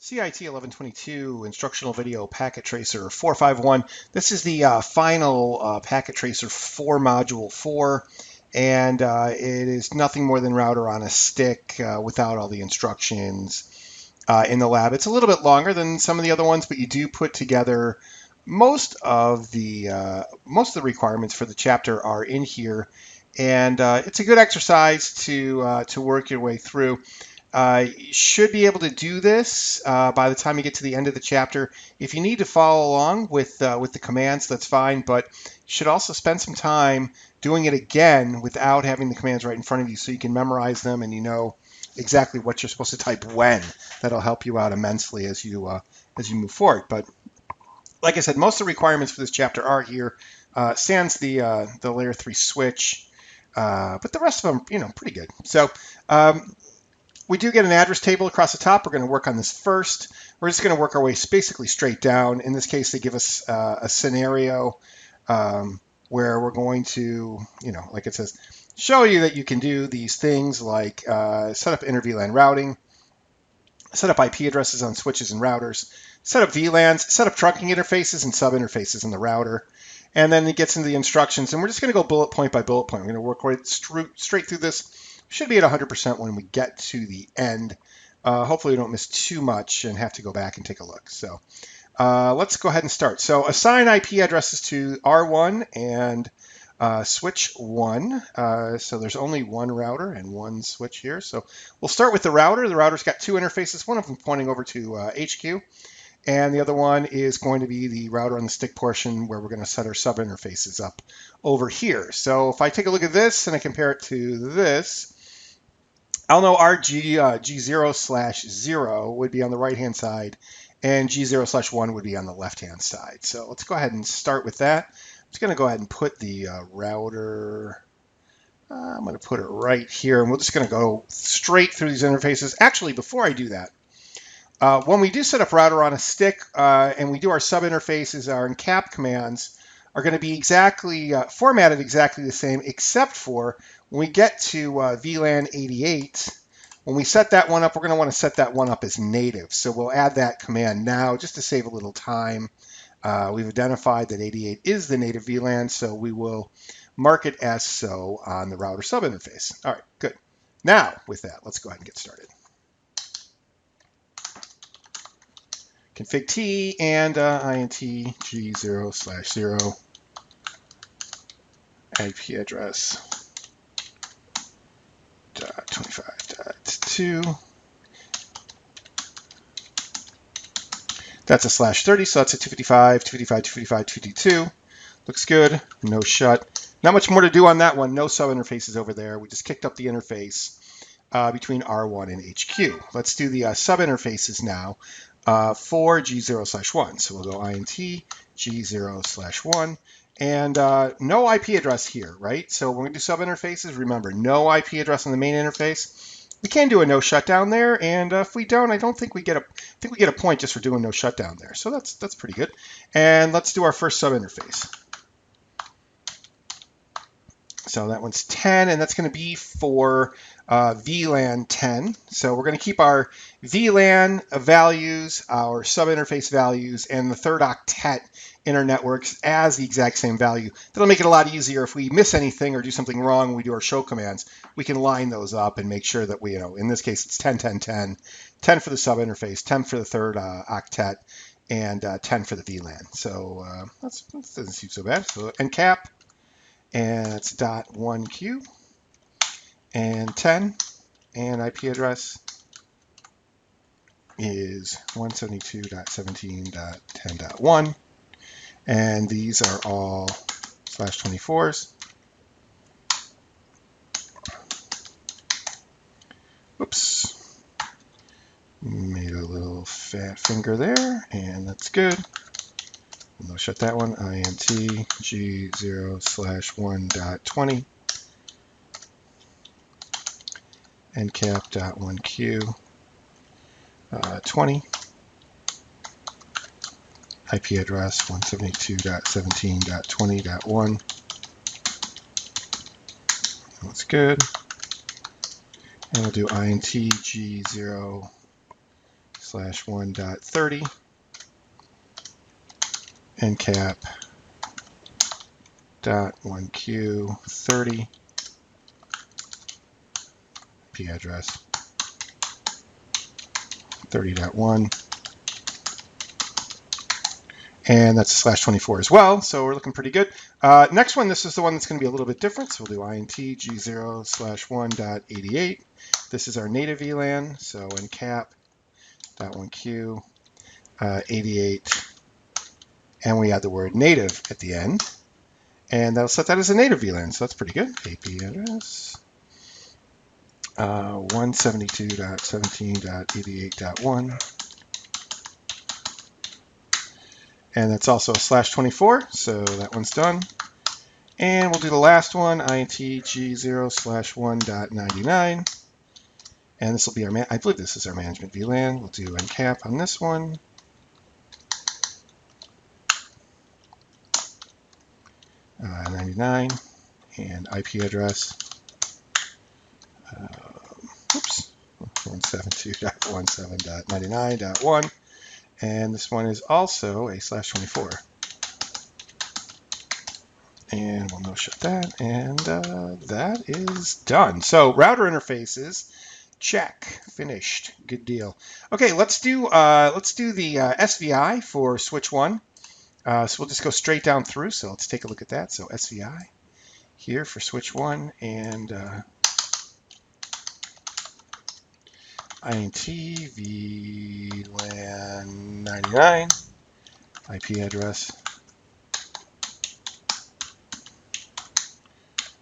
CIT 1122 instructional video packet tracer 451. This is the final packet tracer for module 4, and it is nothing more than router on a stick without all the instructions in the lab. It's a little bit longer than some of the other ones, but you do put together most of the requirements for the chapter are in here, and it's a good exercise to work your way through. You should be able to do this by the time you get to the end of the chapter. If you need to follow along with the commands, that's fine, but you should also spend some time doing it again without having the commands right in front of you so you can memorize them and you know exactly what you're supposed to type when. That'll help you out immensely as you move forward. But like I said, most of the requirements for this chapter are here. Sans the layer 3 switch, but the rest of them, pretty good. So we do get an address table across the top. We're going to work on this first. We're just going to work our way basically straight down. In this case, they give us a scenario where we're going to, like it says, show you that you can do these things like set up inter-VLAN routing, set up IP addresses on switches and routers, set up VLANs, set up trunking interfaces and sub-interfaces in the router. And then it gets into the instructions, and we're just going to go bullet point by bullet point. We're going to work right straight through this. Should be at 100% when we get to the end. Hopefully we don't miss too much and have to go back and take a look. So let's go ahead and start. So assign IP addresses to R1 and switch 1. So there's only one router and one switch here. So we'll start with the router. The router's got two interfaces, one of them pointing over to HQ. And the other one is going to be the router on the stick portion where we're going to set our sub interfaces up over here. So if I take a look at this and I compare it to this, I'll know our G0/0 would be on the right-hand side and G0/1 would be on the left-hand side. So let's go ahead and start with that. I'm just going to go ahead and put the router, I'm going to put it right here, and we're just going to go straight through these interfaces. Actually, before I do that, when we do set up router on a stick and we do our sub interfaces, our encap commands are going to be exactly formatted exactly the same, except for when we get to VLAN 88, when we set that one up, we're going to want to set that one up as native. So we'll add that command now just to save a little time. We've identified that 88 is the native VLAN, so we will mark it as so on the router sub interface. All right, good. Now with that, let's go ahead and get started. Config T and int G0/0 IP address .25.2. That's a /30, so that's a 255, 255, 255, 252. Looks good. No shut. Not much more to do on that one. No sub interfaces over there. We just kicked up the interface between R1 and HQ. Let's do the sub interfaces now. For G0/1. So we'll go int G0/1 and no IP address here, right? So when we do sub interfaces, remember no IP address on the main interface. We can do a no shutdown there, and if we don't, I think we get a point just for doing no shutdown there. So that's pretty good. And let's do our first sub interface. So that one's 10, and that's going to be for VLAN 10. So we're going to keep our VLAN values, our sub-interface values, and the third octet in our networks as the exact same value. That'll make it a lot easier if we miss anything or do something wrong when we do our show commands. We can line those up and make sure that we, in this case, it's 10, 10, 10. 10 for the sub-interface, 10 for the third octet, and 10 for the VLAN. So that doesn't seem so bad. So encap. And it's .1Q and 10, and IP address is 172.17.10.1, and these are all /24s. Oops, made a little fat finger there, and that's good. We'll shut that one, int G0/1.20, encap.1Q 20, IP address 172.17.20.1. That's good. And we'll do int G0/1 0/1.30 ncap .1q30 IP address 30.1, and that's a /24 as well, so we're looking pretty good. Next one, this is the one that's going to be a little bit different, so we'll do int g0/1.88. This is our native VLAN, so ncap .1q 88, and we add the word native at the end, and that'll set that as a native VLAN, so that's pretty good. IP address 172.17.88.1, and that's also a /24, so that one's done. And we'll do the last one, int g0/1.99, and this will be our, I believe this is our management VLAN. We'll do ncap on this one. 99, and IP address 172.17.99.1, and this one is also a /24. And we'll no shut that, and that is done. So router interfaces, check, finished, good deal. Okay, let's do the SVI for switch 1. So we'll just go straight down through. So let's take a look at that. So SVI here for switch 1, and int VLAN 99 IP address.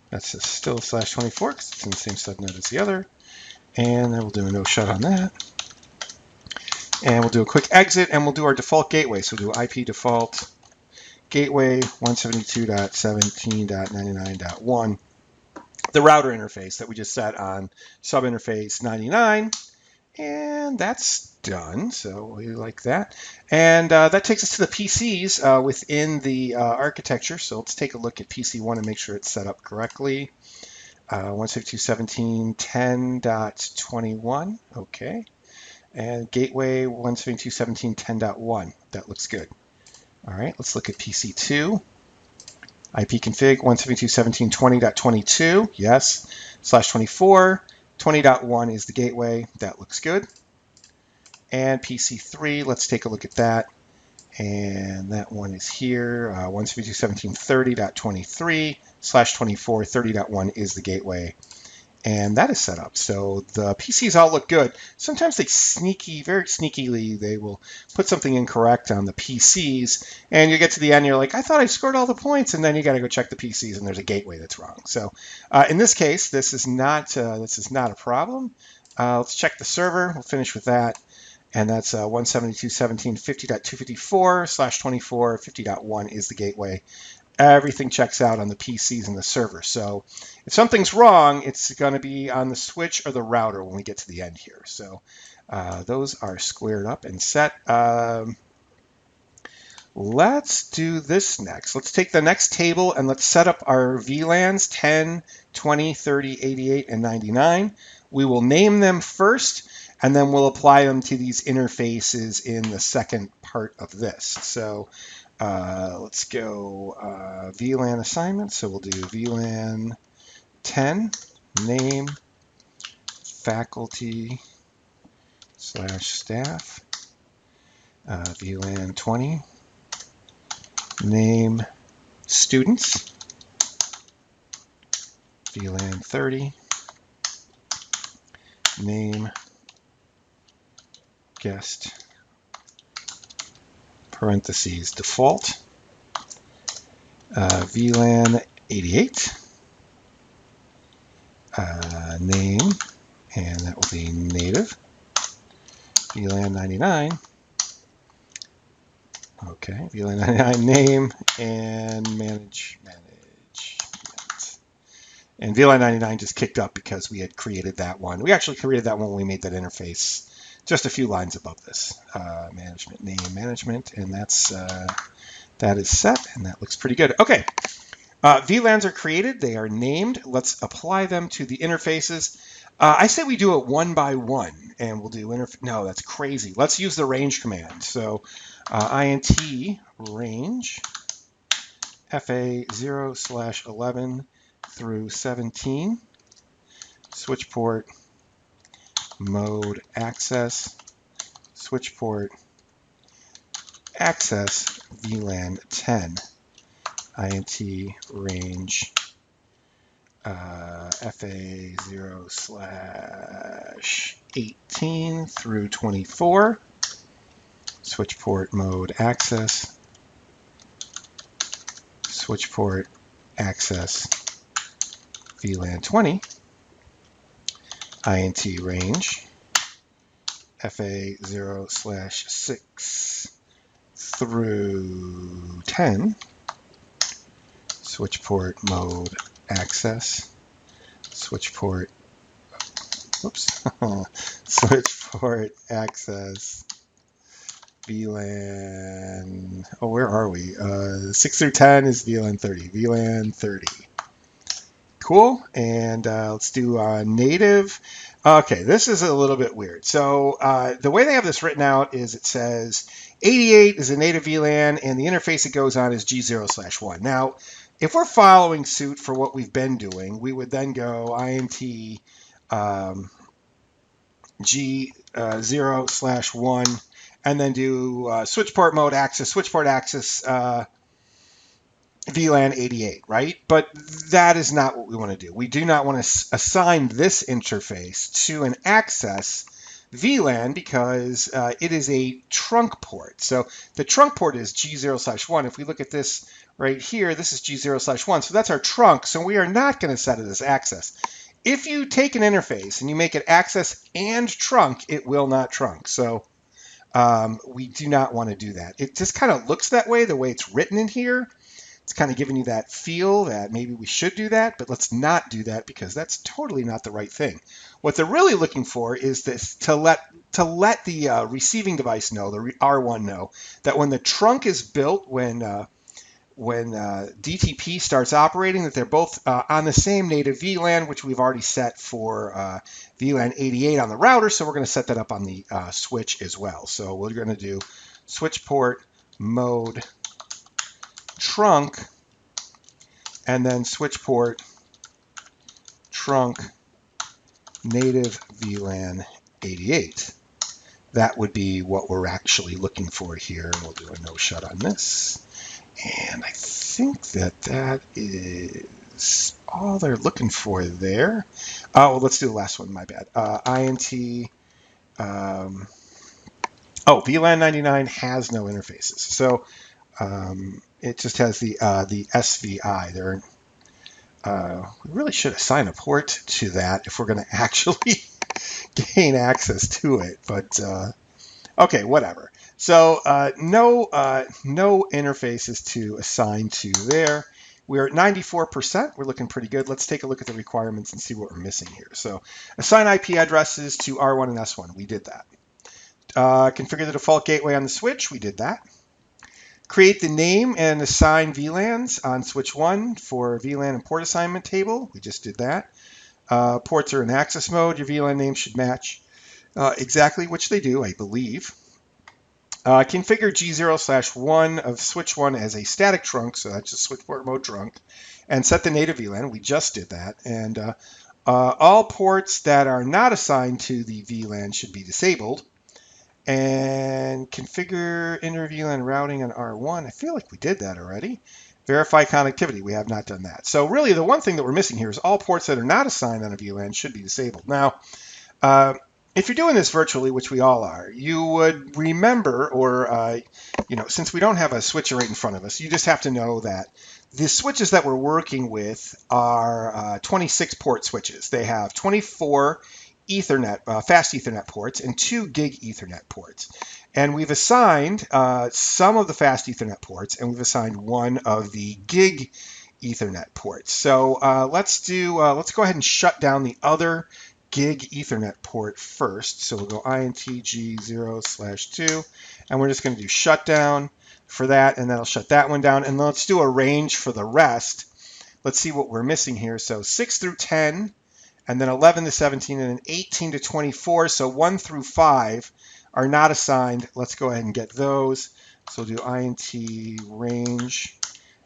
That's still a /24 because it's in the same subnet as the other. And then we'll do a no shut on that. And we'll do a quick exit, and we'll do our default gateway. So we'll do IP default gateway 172.17.99.1. The router interface that we just set on subinterface 99. And that's done, so we like that. And that takes us to the PCs within the architecture. So let's take a look at PC1 and make sure it's set up correctly. 172.17.10.21, okay. And gateway 172.17.10.1, that looks good. All right, let's look at PC2. IP config 172.17.20.22, yes. /24. 20.1 is the gateway. That looks good. And PC3, let's take a look at that. And that one is here. 172.17.30.23 /24. 30.1 is the gateway. And that is set up. So the PCs all look good. Sometimes they very sneakily, they will put something incorrect on the PCs. And you get to the end, you're like, I thought I scored all the points. And then you got to go check the PCs, and there's a gateway that's wrong. So in this case, this is not a problem. Let's check the server. We'll finish with that. And that's 172.17.50.254 /24. 50.1 is the gateway. Everything checks out on the PCs and the server. So if something's wrong, it's going to be on the switch or the router when we get to the end here. So those are squared up and set. Let's do this next. Let's take the next table and let's set up our VLANs 10, 20, 30, 88, and 99. We will name them first, and then we'll apply them to these interfaces in the second part of this. So let's go VLAN assignment. So we'll do VLAN 10, name, faculty /staff, VLAN 20, name, students, VLAN 30, name, guest, parentheses, default, VLAN 88, name, and that will be native, VLAN 99, okay, VLAN 99 name, and management. And VLAN 99 just kicked up because we had created that one. We actually created that one when we made that interface just a few lines above this. Management, name, management, and that is set, and that looks pretty good. Okay, VLANs are created. They are named. Let's apply them to the interfaces. I say we do it one by one, and we'll do no, that's crazy. Let's use the range command. So int range fa 0/11 through 17, switch port mode access, switch port access VLAN 10, int range FA 0/18 through 24, switch port mode access, switch port access VLAN 20, int range FA 0/6 through 10, switch port mode access, switch port, whoops, switch port access VLAN, oh, where are we? 6 through 10 is VLAN 30, VLAN 30. Cool, and let's do native. Okay, this is a little bit weird. So the way they have this written out is it says 88 is a native VLAN, and the interface it goes on is G0/1. Now, if we're following suit for what we've been doing, we would then go int G0/1, and then do switch port mode access, switch port access VLAN 88, right? But that is not what we want to do. We do not want to assign this interface to an access VLAN because it is a trunk port. So the trunk port is G0/1. If we look at this right here, this is G0/1. So that's our trunk. So we are not going to set it as access. If you take an interface and you make it access and trunk, it will not trunk. So we do not want to do that. It just kind of looks that way, the way it's written in here. It's kind of giving you that feel that maybe we should do that, but let's not do that because that's totally not the right thing. What they're really looking for is this to let the receiving device know, the R1 know, that when the trunk is built, when DTP starts operating, that they're both on the same native VLAN, which we've already set for VLAN 88 on the router. So we're going to set that up on the switch as well. So we're going to do switch port mode trunk, and then switch port trunk native VLAN 88. That would be what we're actually looking for here. And we'll do a no shut on this. And I think that is all they're looking for there. Oh, well, let's do the last one. My bad. INT. VLAN 99 has no interfaces. So it just has the SVI. We really should assign a port to that if we're going to actually gain access to it. But okay, whatever. So no interfaces to assign to there. We're at 94%. We're looking pretty good. Let's take a look at the requirements and see what we're missing here. So assign IP addresses to R1 and S1. We did that. Configure the default gateway on the switch. We did that. Create the name and assign VLANs on switch 1 for VLAN and port assignment table. We just did that. Ports are in access mode. Your VLAN name should match exactly, which they do, I believe. Configure G0/1 of switch 1 as a static trunk, so that's just switch port mode trunk, and set the native VLAN. We just did that. And all ports that are not assigned to the VLAN should be disabled. And configure inter VLAN routing on R1. I feel like we did that already. Verify connectivity. We have not done that. So really the one thing that we're missing here is all ports that are not assigned on a VLAN should be disabled. Now, if you're doing this virtually, which we all are, you would remember, or since we don't have a switcher right in front of us, you just have to know that the switches that we're working with are 26 port switches. They have 24 Ethernet, fast Ethernet ports and 2 gig Ethernet ports. And we've assigned some of the fast Ethernet ports, and we've assigned one of the gig Ethernet ports. So let's go ahead and shut down the other gig Ethernet port first. So we'll go intg0/2, and we're just going to do shutdown for that, and that'll shut that one down. And let's do a range for the rest. Let's see what we're missing here. So 6 through 10 and then 11 to 17, and then 18 to 24. So 1 through 5 are not assigned. Let's go ahead and get those. So we'll do int range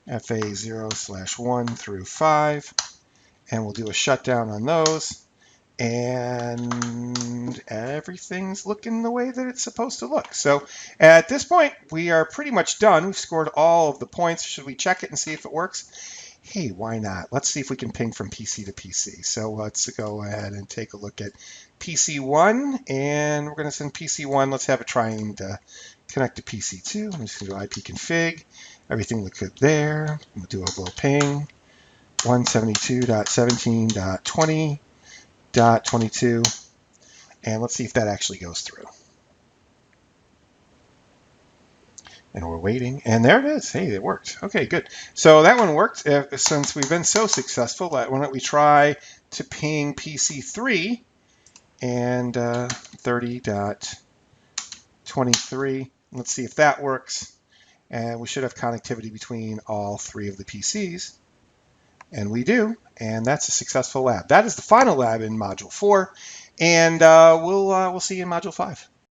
fa0/1 through 5, and we'll do a shutdown on those. And everything's looking the way that it's supposed to look. So at this point, we are pretty much done. We've scored all of the points. Should we check it and see if it works? Hey, why not? Let's see if we can ping from PC to PC. So let's go ahead and take a look at PC1, and we're going to send PC1. Let's have it trying to connect to PC2. I'm just going to do ipconfig. Everything looks good there. We'll do a little ping. 172.17.20.22, and let's see if that actually goes through. And we're waiting, and there it is. Hey, it worked. Okay, good. So that one worked. Since we've been so successful, why don't we try to ping PC3 and 30.23. Let's see if that works. And we should have connectivity between all 3 of the PCs. And we do, and that's a successful lab. That is the final lab in Module 4, and we'll see you in Module 5.